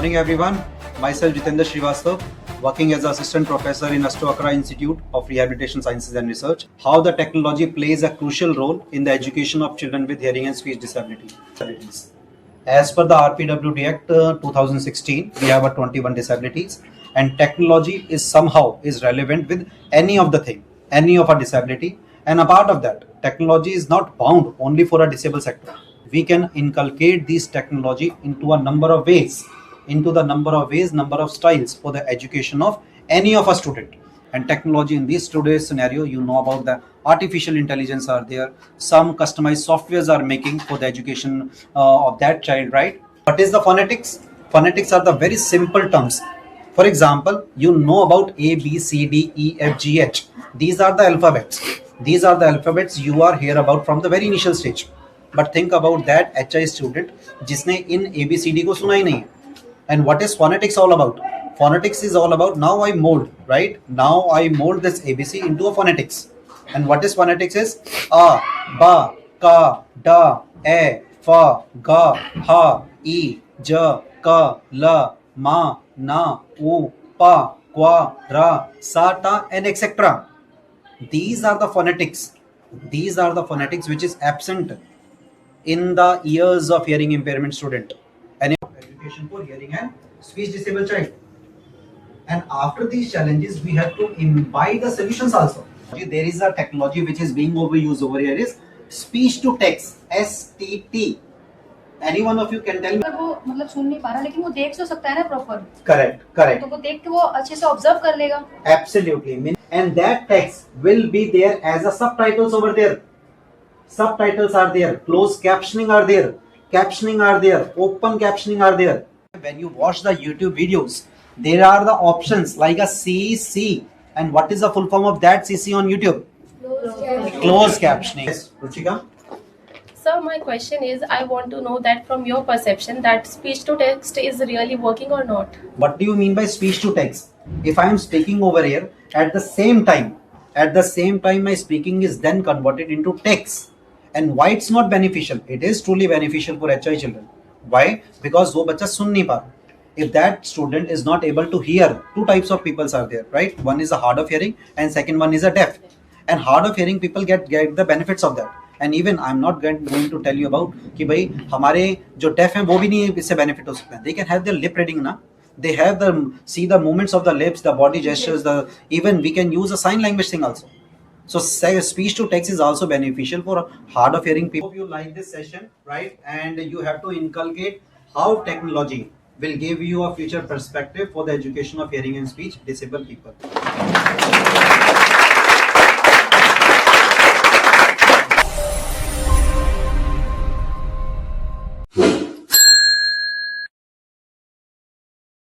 morning, everyone. Myself, Jitendra Srivastav, working as assistant professor in Ashok Institute of Rehabilitation Sciences and Research. How the technology plays a crucial role in the education of children with hearing and speech disabilities. As per the RPWD Act 2016, we have 21 disabilities, and technology is somehow relevant with any of the thing, any of our disability. And apart of that, technology is not bound only for a disabled sector. We can inculcate this technology into a number of ways, number of styles for the education of any of a student. And technology in this today's scenario, you know about the artificial intelligence are there, some customized softwares are making for the education of that child, right? What is the phonetics are the very simple terms. For example, you know about A, B, C, D, E, F, G, H. These are the alphabets you are hear about from the very initial stage. But think about that HI student जिसने इन ABCD को सुना ही नहीं. And what is phonetics all about? Phonetics is all about now I mold, right? Now I mold this ABC into a phonetics. And what is phonetics is A, Ba, Ka, Da, E, Fa, Ga, Ha, I, J, Ka, La, Ma, Na, U, Pa, Qua, Ra, Sa, Ta, and etc. These are the phonetics. These are the phonetics which is absent in the ears of hearing impairment student and education for hearing and speech disabled child. And after these challenges, we have to imbibe the solutions also. There is a technology which is being overused over here is speech to text, STT. Any one of you can tell me? वो मतलब सुन नहीं पा रहा लेकिन वो देख तो सकता है ना प्रॉपर. Correct. तो वो देख के वो अच्छे से ऑब्जर्व कर लेगा. Absolutely. And that text will be there as a subtitles over there. Subtitles are there, closed captioning are there, open captioning are there. When you watch the YouTube videos, there are the options like a CC. And what is the full form of that CC on YouTube? Closed captioning. Yes, Ruchika? Sir, my question is, I want to know that from your perception that speech to text is really working or not. What do you mean by speech to text? If I am speaking over here, at the same time my speaking is then converted into text. And why it's not beneficial? It is truly beneficial for HI children. Why? Because वो बच्चा सुन नहीं पा. If that student is not able to hear, two types of peoples are there, right? One is a hard of hearing and second one is a deaf. And hard of hearing people get the benefits of that. And even I'm not going to tell you about कि भाई हमारे जो deaf हैं वो भी नहीं इससे benefit हो सकते हैं. They can have their lip reading ना. They have see the movements of the lips, the body gestures, even we can use a sign language thing also. So speech to text is also beneficial for hard of hearing people. Hope you like this session, right? And you have to inculcate how technology will give you a future perspective for the education of hearing and speech disabled people.